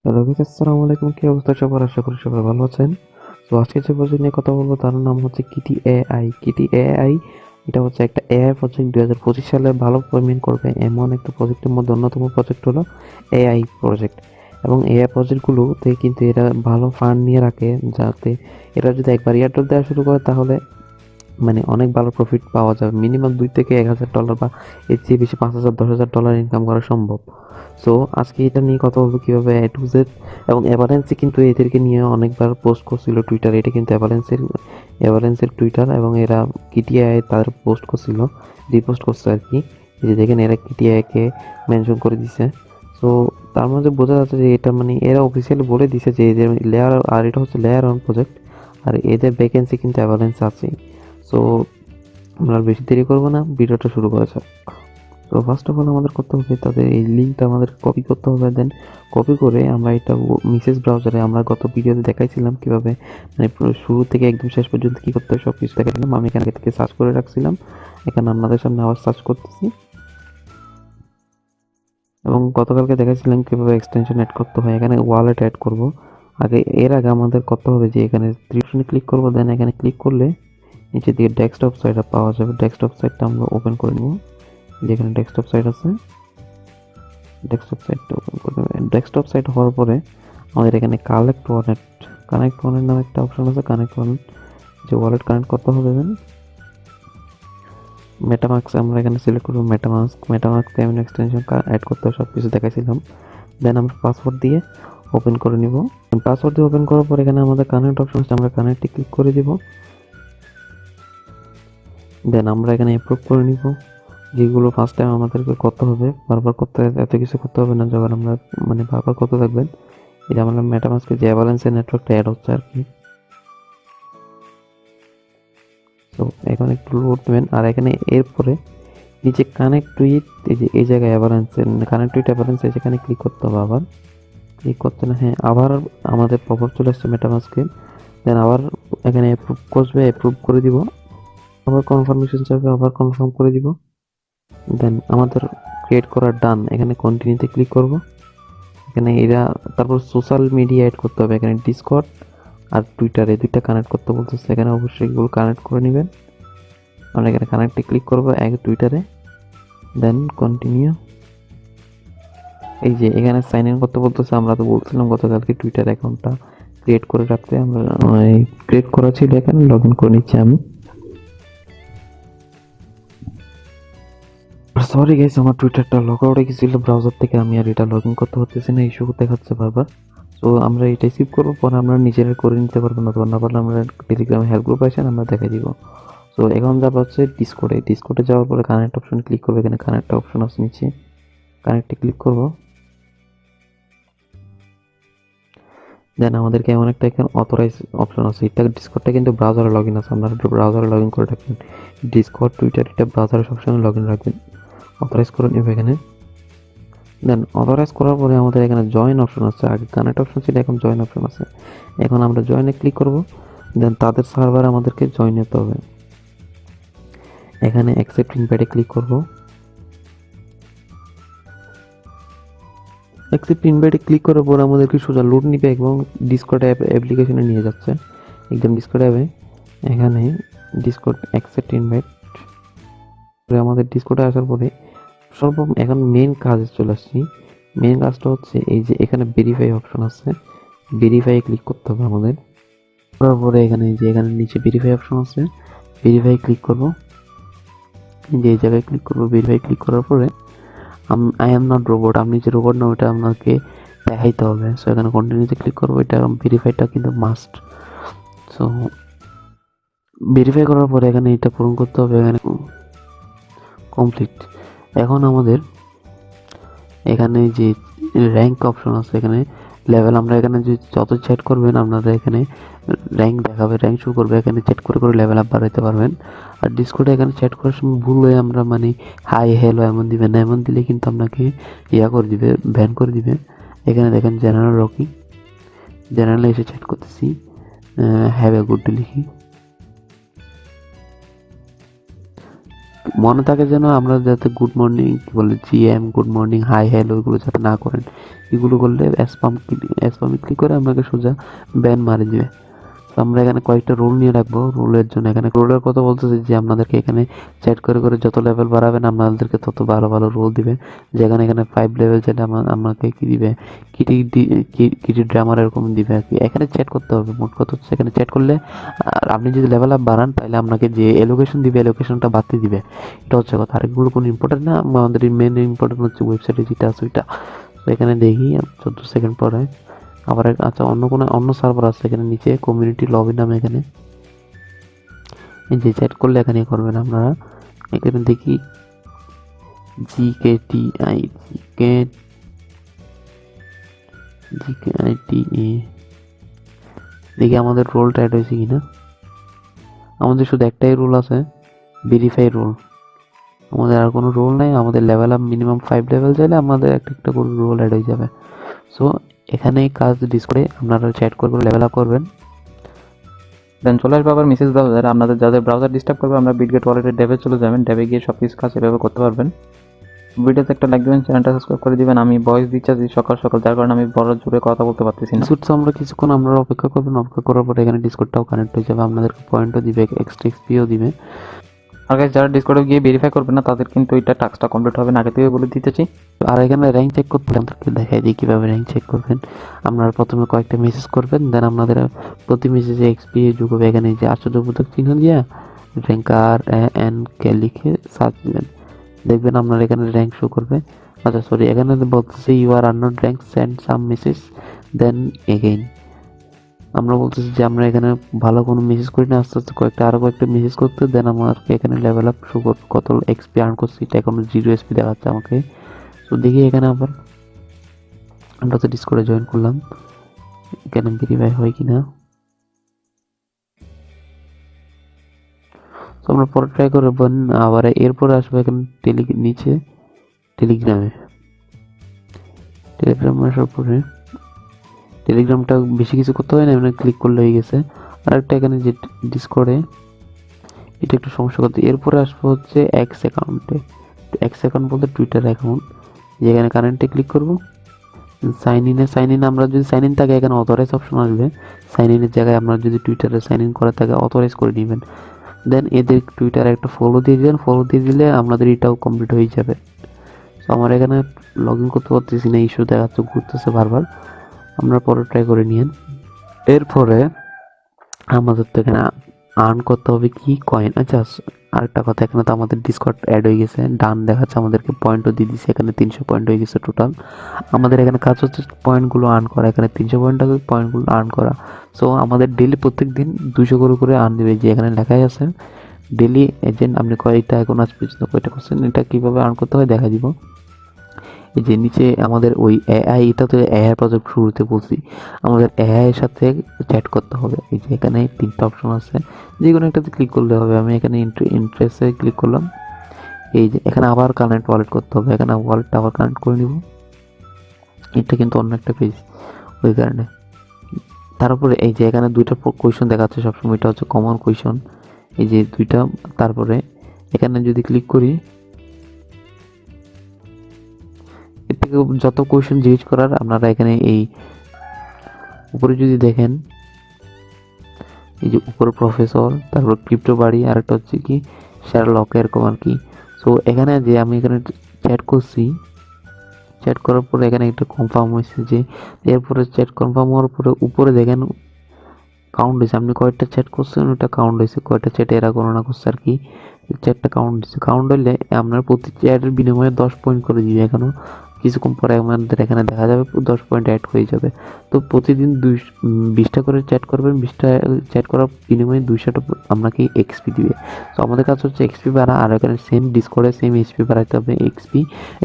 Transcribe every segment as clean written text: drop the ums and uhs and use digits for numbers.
Hello guys, আসসালামু আলাইকুম। কি অবস্থা সবার? আশা করি সবাই ভালো আছেন। তো আজকে যে প্রজেক্ট নিয়ে কথা বলবো তার নাম হচ্ছে কিটি এআই। কিটি এআই এটা হচ্ছে একটা এআই প্রজেক্ট। 2025 সালে ভালো পেমেন্ট করবে এমন একটা প্রজেক্টের মধ্যে অন্যতম প্রজেক্ট হলো এআই প্রজেক্ট। এবং এআই প্রজেক্টগুলোতে কিন্তু এরা ভালো ফান্ড নিয়ে রাখে, যাতে এরা যদি একবার এয়ারড্রপ দেওয়া শুরু করে তাহলে মানে অনেক ভালো প্রফিট পাওয়া যাবে। মিনিমাম $2 থেকে $1,000 বা এর চেয়ে বেশি $5,000 $10,000 ইনকাম করা সম্ভব। সো আজকে এটা নিয়ে কথা বলবো কিভাবে এ টু জেড। এবং অ্যাভারেন্সে কিন্তু এদেরকে নিয়ে অনেকবার পোস্ট করছিল টুইটারে। এটা কিন্তু অ্যাভারেন্সের টুইটার, এবং এরা কিটিআই তাদের পোস্ট করছিল, রিপোস্ট করছে আর কি। এই যে দেখেন, এরা কিটিআইকে মেনশন করে দিছে। সো তার মধ্যে বোঝা যাচ্ছে যে এটা মানে এরা অফিসিয়ালি বলে দিছে যে এদের লেয়ার, আর এটা হচ্ছে লেয়ার অন প্রজেক্ট, আর এদের ভ্যাকেন্সি কিন্তু অ্যাভারেন্স আছে। সো আমরা আর বেশি দেরি করবো না, ভিডিওটা শুরু করা যাক। তো ফার্স্ট অফ অল আমাদের করতে হবে, তাদের এই লিঙ্কটা আমাদের কপি করতে হবে। দেন কপি করে আমরা এটা মিসেস ব্রাউজারে, আমরা গত ভিডিওতে দেখাইছিলাম কিভাবে মানে পুরো শুরু থেকে একদম শেষ পর্যন্ত কি করতে হয় সব কিছু দেখাইছিলাম। আমি এখানে থেকে সার্চ করে রাখছিলাম, এখানে আপনাদের সামনে আবার সার্চ করতেছি। এবং গতকালকে দেখাইছিলাম কিভাবে এক্সটেনশন অ্যাড করতে হয়। এখানে ওয়ালেট অ্যাড করব আগে। এর আগে আমাদের করতে হবে যে এখানে ত্রিভুজে ক্লিক করব। দেন এখানে ক্লিক করলে নিচে দিকে ডেস্কটপ সাইট পাওয়া যাবে। ডেস্কটপ সাইটটা আমরা ওপেন করে নিব। যেখানে ডেস্কটপ সাইট আছে, ডেস্কটপ সাইটটা ওপেন করে দেবেন। ডেস্কটপ সাইট হওয়ার পরে আমাদের এখানে কানেক্ট ওয়ালেট নামে একটা অপশন আছে। কানেক্ট ওয়ালেট, যে ওয়ালেট কানেক্ট করতে হবে। দেন মেটামাস্ক আমরা এখানে সিলেক্ট করবো। মেটামাস্ক এমন এক্সটেনশন অ্যাড করতে হবে, সব কিছু দেখাইছিলাম। দেন আমরা পাসওয়ার্ড দিয়ে ওপেন করে নিব। পাসওয়ার্ড দিয়ে ওপেন করার পর এখানে আমাদের কানেক্ট অপশন আছে, আমরা কানেক্টে ক্লিক করে দিব। দেন আমরা এখানে অ্যাপ্রুভ করে নিব। যেগুলো ফার্স্ট টাইম আমাদেরকে করতে হবে, বারবার করতে এত কিছু করতে হবে না, যখন আমরা মানে বারবার করতে থাকবেন। এটা আমরা মেটামাস্কে যে ব্যালেন্সের নেটওয়ার্কটা অ্যাড হচ্ছে আর কি। তো এখন একটু লোড নেবেন। আর এখানে এরপরে নিচে কানেক্ট উইথ, এই যে এই জায়গায় অ্যাভারেন্সের কানেক্ট উইথ অ্যাভারেন্স, যেখানে ক্লিক করতে হবে। আবার ক্লিক করতে না, হ্যাঁ আবার আমাদের পপআপ চলে আসছে মেটামাস্কে। দেন আবার এখানে অ্যাপ্রুভ করবে, অ্যাপ্রুভ করে দিব। আবার কনফার্মেশন চাইবে, আবার কনফার্ম করে দিব। দেন আমাদের ক্রিয়েট করা ডান, এখানে কন্টিনিউতে ক্লিক করব। এখানে এরা তারপর সোশ্যাল মিডিয়া অ্যাড করতে হবে। এখানে ডিসকর্ড আর টুইটার এই দুইটা কানেক্ট করতে বলতেছে। এখানে অবশ্যই এগুলো কানেক্ট করে নেবেন। আমরা এখানে কানেক্টে ক্লিক করবো আগে টুইটারে, দেন কন্টিনিউ। এই যে এখানে সাইন ইন করতে বলতেছে। আমরা তো বলছিলাম গতকালকে টুইটার অ্যাকাউন্টটা ক্রিয়েট করে রাখতে, আমরা ক্রিয়েট করা ছিল। এখানে লগ ইন করে নিচ্ছি আমি। সরি গাইস, আমার টুইটারটা লগ আউট হয়ে গেছিল ব্রাউজার থেকে, আমি আর এটা লগ ইন করতে পারতেছি না, ইস্যু দেখাচ্ছে বারবার। তো আমরা এটা সেভ করবো, পরে আমরা নিজেরা করে নিতে পারবো, না না পারলে আমরা টেলিগ্রামে হেল্প গ্রুপ আছে, আমরা দেখাই দিব। তো এখন যাবো হচ্ছে ডিসকোডে যাওয়ার পরে কানেক্ট অপশন ক্লিক করবো। এখানে কানেক্ট অপশন আছে নিচে, কানেক্টে ক্লিক করবো। দেন আমাদেরকে এমন একটা এখানে অথরাইজ অপশন আছে। এটা ডিসকর্ডটা কিন্তু ব্রাউজারে লগ ইন আছে, আপনারা একটু ব্রাউজারে লগ ইন করে রাখবেন। ডিসকর্ড টুইটার এটা ব্রাউজারে সবসময় লগ ইন রাখবেন। অথরাইজ করে নেবে এখানে। দেন অথরাইজ করার পরে আমাদের এখানে জয়েন অপশন আছে। আগে কানেক্ট অপশন ছিল, এখন জয়েন অপশন আছে। এখন আমরা জয়েনে ক্লিক করব। দেন তাদের সার্ভারে আমাদেরকে জয়েন হতে হবে। এখানে অ্যাকসেপ্ট ইনভাইটে ক্লিক করব। অ্যাকসেপ্ট ইনভাইটে ক্লিক করার পর আমাদেরকে সোজা লোড নিবে এবং ডিসকর্ড অ্যাপ্লিকেশনে নিয়ে যাচ্ছে। একদম ডিসকর্ড অ্যাপে এখানে ডিসকর্ড অ্যাকসেপ্ট ইনভাইট আমাদের ডিসকর্ডে আসার পরে এখন মেন কাজে চলে আসছি। মেন কাজটা হচ্ছে এই যে এখানে ভেরিফাই অপশন আছে, ভেরিফাই ক্লিক করতে হবে আমাদের। করার পরে এখানে যে এখানে নিচে ভেরিফাই অপশন আছে, ভেরিফাই ক্লিক করব। যে এই জায়গায় ক্লিক করব, ভেরিফাই ক্লিক করার পরে আই এম নট রোবট, আপনি যে রোবট না ওটা আপনাকে দেখাইতে হবে। সো এখানে কন্টিনিউতে ক্লিক করবো। এটা ভেরিফাইটা কিন্তু মাস্ট। সো ভেরিফাই করার পরে এখানে এটা পূরণ করতে হবে। এখানে কমপ্লিট। এখন আমাদের এখানে যে র্যাঙ্ক অপশন আছে, এখানে লেভেল, আমরা এখানে যে যত চ্যাট করবেন আপনারা এখানে র্যাঙ্ক দেখাবে, র্যাঙ্ক শো করবে। এখানে চ্যাট করে করে লেভেল আপ বাড়াইতে পারবেন। আর ডিসকর্ডে এখানে চ্যাট করার সময় ভুল হয়ে আমরা মানে হাই হ্যালো এমন দিবেন না, এমন দিলে কিন্তু আপনাকে ইয়া করে দিবে, ব্যান করে দিবে। এখানে দেখেন জেনারেল রকি, জেনারেলে এসে চ্যাট করতেছি, হ্যাভ এ গুড ডে লিখি, মনে থাকে যেন আমরা যাতে গুড মর্নিং কি বলে GM good morning hi hello ওইগুলো যাতে না করেন। এগুলো করলে স্প্যামে ক্লিক করে আপনাকে সোজা ব্যান মারে দিবে। তো আমরা এখানে কয়েকটা রোল নিয়ে রাখবো। রোলের জন্য এখানে রোলের কথা বলতেছে যে আপনাদেরকে এখানে চ্যাট করে করে যত লেভেল বাড়াবেন আপনাদেরকে তত ভালো ভালো রোল দিবে। যেখানে এখানে 5 লেভেল চাইলে আমাকে কি দিবে, কিটি ড্রামার এরকম দিবে আর কি। এখানে চ্যাট করতে হবে, মোট কথা হচ্ছে এখানে চ্যাট করলে আর আপনি যদি লেভেল আপ বাড়ান তাহলে আপনাকে যে এলোকেশন দিবে এলোকেশনটা বাড়তে দিবে। এটা হচ্ছে কথা। আরেকগুলো কোনো ইম্পর্টেন্ট না, আমাদের মেন ইম্পর্টেন্ট হচ্ছে ওয়েবসাইটে যেটা আছে ওইটা। তো এখানে দেখি 14 সেকেন্ড পরে আবার আচ্ছা অন্য সার্ভার আছে এখানে নিচে কমিউনিটি লবি নামে। এখানে যে চ্যাট করলে এখানে করবেন আপনারা। এখানে দেখি জিকেটিআই দেখি আমাদের রোলটা অ্যাড হয়েছে কিনা। আমাদের শুধু একটাই রোল আছে, ভেরিফাই রোল। আমাদের আর কোনো রোল নাই। আমাদের লেভেল আপ মিনিমাম 5 লেভেল চাইলে আমাদের একটা একটা করে রোল অ্যাড হয়ে যাবে। সো এখানে কাজ ডিসকর্ডে আপনারা চ্যাট করে লেভেল আপ করবেন। দেন চলে আসবে আবার মেসেজ ব্রাউজার। আপনাদের যাদের ব্রাউজার ডিস্টার্ব করবে আমরা বিটগেট ওয়ালেটের ড্যাবে চলে যাবেন। ড্যাবে গিয়ে সব কিছু কাজ এভাবে করতে পারবেন। ভিডিওতে একটা লাইক দিবেন, চ্যানেলটা সাবস্ক্রাইব করে দিবেন। আমি ভয়েস দিচ্ছি সকাল সকাল, যার কারণে আমি বড় জোরে কথা বলতে পারতেছি না। ডিসকর্ড আমরা কিছুক্ষণ আপনারা অপেক্ষা করবেন। অপেক্ষা করার পরে এখানে ডিসকর্ডটাও কানেক্ট হয়ে যাবে, আপনাদেরকে পয়েন্টও দিবে, এক্সট্রা এক্সপিও দিবে। আর গাইস যারা ডিসকর্ডে গিয়ে ভেরিফাই করবে না তাদের কিন্তু এটা টাস্কটা কমপ্লিট হবে না, আগে থেকে বলে দিতেছি। আর এখানে র্যাঙ্ক চেক করতে আপনাদেরকে দেখাই দিই কীভাবে র্যাঙ্ক চেক করবেন। আপনারা প্রথমে কয়েকটা মেসেজ করবেন, দেন আপনাদের প্রতি মেসেজে এক্সপি যোগ হবে। এখানে যে আশ্চর্যবোধক চিহ্ন দিয়ে র্যাঙ্কার এন কে লিখে সার্চ দিবেন, দেখবেন আপনার এখানে র্যাঙ্ক শো করবে। আচ্ছা সরি, এখানে বলতেছে you are not rank, send some message then again. আমরা বলতেছি যে আমরা এখানে ভালো কোনো মেসেজ করি না, আস্তে আস্তে আরো কয়েকটা মেসেজ করতে, দেন আমাকে এখানে লেভেল আপ শো করবে, কত এক্সপি আর্ন করছি। এটা এখন 0 এক্সপি দেখাচ্ছে আমাকে। তো দেখি এখানে আবার আমরা তো ডিসকর্ডে জয়েন করলাম, এখানে ভেরিফাই হয় কিনা। তো আমরা পরে ট্রাই করবো। আবার এরপরে আসবো এখানে নিচে টেলিগ্রামে আসার পরে টেলিগ্রামটা বেশি কিছু করতে হয় না, এখানে ক্লিক করলে হয়ে গেছে। আরেকটা এখানে যে ডিসকর্ডে এটা একটু সমস্যা করতে। এরপরে আসবো হচ্ছে এক্স অ্যাকাউন্টে। এক্স অ্যাকাউন্ট বলতে টুইটার অ্যাকাউন্ট, যেখানে কারেন্টে ক্লিক করবো। সাইন ইন আমরা যদি সাইন ইন থাকে এখানে অথরাইজ অপশন আসবে। সাইন ইনের জায়গায় আপনার যদি টুইটারে সাইন ইন করা থাকে অথরাইজ করে নেবেন। দেন এদের টুইটারে একটা ফলো দিয়ে দিবেন। ফলো দিয়ে দিলে আপনাদের এটাও কমপ্লিট হয়ে যাবে। তো আমার এখানে লগ ইন করতে পারতেছি না, ইস্যু দেখাচ্ছে, ঘুরতেছে বারবার। আমরা পরে ট্রাই করে নিয়েন। এরপরে আমাদের তো এখানে আর্ন করতে হবে কি কয়েন। আচ্ছা আরেকটা কথা, এখানে তো আমাদের ডিসকর্ড অ্যাড হয়ে গেছে, ডান দেখাচ্ছে, আমাদেরকে পয়েন্টও দিয়ে দিচ্ছে। এখানে 300 পয়েন্ট হয়ে গেছে টোটাল। আমাদের এখানে কাজ হচ্ছে পয়েন্টগুলো আর্ন করা। এখানে 300 পয়েন্ট আছে, পয়েন্টগুলো আর্ন করা। সো আমাদের ডেলি প্রত্যেক দিন 200 করে আর্ন দেবে, যে এখানে লেখাই আছে ডেলি এজেন্ট। আপনি কয়টা এখন আজ পর্যন্ত কয়টা করছেন, এটা কীভাবে আর্ন করতে হয় দেখা দিব। এই যে নিচে আমাদের ওই এআই, এটা তো এআই প্রজেক্ট শুরুতে বলছি, আমাদের এআই এর সাথে চ্যাট করতে হবে। এই যে এখানে 3টা অপশন আছে, যে কোনো একটাতে ক্লিক করলে হবে। আমি এখানে ইন্টারেস্টে ক্লিক করলাম। এই যে এখানে আবার কানেক্ট ওয়ালেট করতে হবে, এখানে ওয়ালেটটা আবার কানেক্ট করে নিব। এটা কিন্তু অন্য একটা পেজ, ওই কারণে। তারপরে এই যে এখানে 2টা কোয়েশন দেখাচ্ছে সবসময়, এটা হচ্ছে কমন কোয়েশন, এই যে 2টা। তারপরে এখানে যদি ক্লিক করি, এর থেকে যত কোয়েশন জিজ্ঞেস করার আপনারা এখানে এই উপরে যদি দেখেন, এই যে উপরে প্রফেসর, তারপর ক্রিপ্টো বাড়ি, আর একটা হচ্ছে কি শেয়ারলক, এরকম আর কি। সো এখানে যে আমি এখানে চ্যাট করছি, চ্যাট করার পরে এখানে একটা কনফার্ম হয়েছে। যে এরপরে চ্যাট কনফার্ম হওয়ার পরে উপরে দেখেন কাউন্ট হয়েছে, আপনি কয়টা চ্যাট করছেন ওটা কাউন্ট হয়েছে, কয়টা চ্যাট এরা গণনা করছে আর কি। চ্যাটটা কাউন্ট হয়েছে, কাউন্ট হইলে আপনার প্রতি চ্যাটের বিনিময়ে 10 পয়েন্ট করে দিবে। এখনো কিছুক্ষণ পরে আমাদের এখানে দেখা যাবে 10 পয়েন্ট অ্যাড হয়ে যাবে। তো প্রতিদিন 20টা করে চ্যাট করবেন, 20টা চ্যাট করার বিনিময়ে 200টা আপনাকে এক্সপি দিবে। তো আমাদের কাজ হচ্ছে এক্সপি বাড়া, আর এখানে সেম ডিসকর্ডে সেম এক্সপি বাড়াইতে হবে।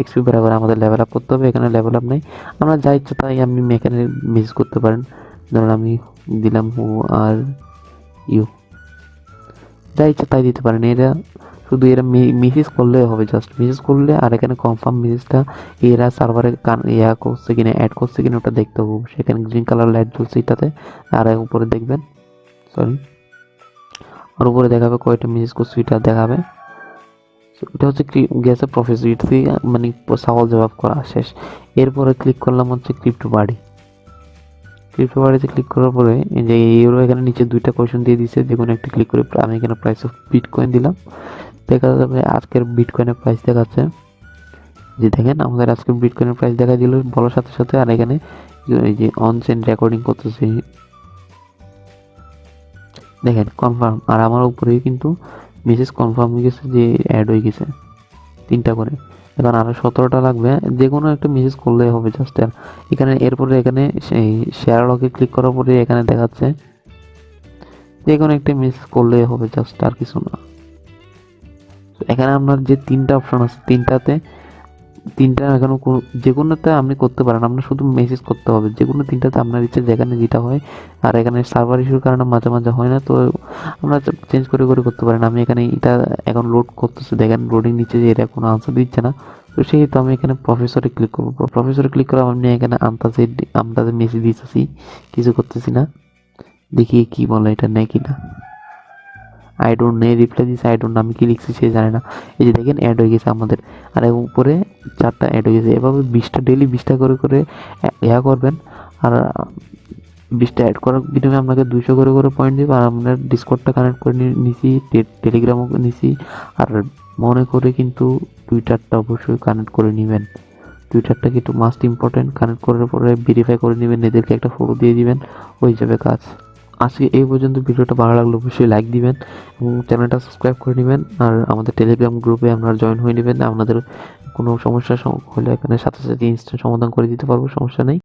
এক্সপি বাড়াবার আমাদের লেভেল আপ করতে হবে। এখানে লেভেল আপ নেই, আমরা যা ইচ্ছা তাই আপনি এখানে মেসেজ করতে পারেন। ধরুন আমি দিলাম হু আর ইউ, যা ইচ্ছা তাই দিতে পারেন। এরা শুধু এরা মেসেজ করলে হবে, জাস্ট মেসেজ করলে। আর এখানে কনফার্ম মেসেজটা এরা সার্ভারে ইয়া করছে কিনা, অ্যাড করছে কিনা ওটা দেখতে হবে। সেখানে গ্রিন কালার লাইট জ্বলছে এটাতে, আর উপরে দেখবেন, সরি, আর উপরে দেখাবে কয়টা মেসেজ করছে, এটা দেখাবে। এটা হচ্ছে গেছে প্রফেসর, এটা থেকে মানে সওয়াল জবাব করা শেষ। এরপরে ক্লিক করলাম হচ্ছে ক্রিপ্টো বাড়ি। ক্রিপ্টো বাড়িতে ক্লিক করার পরে এই যে ইউরো এখানে নিচে দুইটা কোয়েশ্চেন দিয়ে দিচ্ছে, যে কোনো একটা ক্লিক করে আমি এখানে প্রাইস অফ বিটকয়েন দিলাম। দেখা যাবে আজকের বিটকয়েনের প্রাইস দেখাচ্ছে, যে দেখেন আমাদের আজকের বিটকয়েনের প্রাইস দেখা দিল বলার সাথে সাথে। আর এখানে এই যে অন চেইন রেকর্ডিং করতেছে, দেখেন কনফার্ম। আর আমার উপরে কিন্তু মেসেজ কনফার্ম হয়ে গেছে, যে অ্যাড হয়ে গেছে 3টা করে। এখন আরো 17টা লাগবে, যে কোনো একটা মেসেজ করলেই হবে জাস্ট। আর এখানে এরপরে এখানে সেই শেয়ার লকে ক্লিক করার পরে এখানে দেখাচ্ছে যে কোনো একটা মেসেজ করলেই হবে জাস্ট, আর কিছু না। এখানে আপনার যে 3টা অপশন আছে, তিনটা এখানে যে কোনোতে আপনি করতে পারেন, আপনার শুধু মেসেজ করতে হবে যে কোনো 3টাতে আপনার ইচ্ছে, যেখানে যেটা হয়। আর এখানে সার্ভার ইস্যুর কারণে মাঝে মাঝে হয় না, তো আমরা চেঞ্জ করে করে করতে পারেন। আমি এখানে এটা এখন লোড করতেছি, দেখেন লোডিং নিচে যে এটা কোনো আনসার দিচ্ছে না, তো সেহেতু আমি এখানে প্রফেসরে ক্লিক করবো। প্রফেসরে ক্লিক করে আমি এখানে আন্তাজে মেসেজ দিতেছি, কিছু করতেছি না, দেখি কি বলে এটা নেয় কিনা। আই ডোন্ট নে রিপ্লাই দিছে, আই ডোন্ট, আমি কি লিখছি সে জানে না। এই যে দেখেন অ্যাড হয়ে গেছে আমাদের, আর উপরে 4টা অ্যাড হয়ে গেছে। এভাবে 20টা ডেলি 20টা করে করে ইয়া করবেন। আর 20টা অ্যাড করার বিনিময়ে আপনাকে 200 করে করে পয়েন্ট দিবে। আর আপনার ডিসকর্ডটা কানেক্ট করে নিছি, টেলিগ্রামও নিছি। আর মনে করে কিন্তু টুইটারটা অবশ্যই কানেক্ট করে নেবেন। টুইটারটা কিন্তু মাস্ট ইম্পর্টেন্ট, কানেক্ট করার পরে ভেরিফাই করে নেবেন, এদেরকে একটা ফটো দিয়ে দিবেন, হয়ে যাবে কাজ। আজকে এই পর্যন্ত। ভিডিওটা ভালো লাগলে অবশ্যই লাইক দিবেন এবং চ্যানেলটা সাবস্ক্রাইব করে নেবেন। আর আমাদের টেলিগ্রাম গ্রুপে আপনারা জয়েন হয়ে নেবেন। আপনাদের কোনো সমস্যা হলে এখানে সাথে সাথে ইনস্ট্যান্ট সমাধান করে দিতে পারবো, সমস্যা নেই।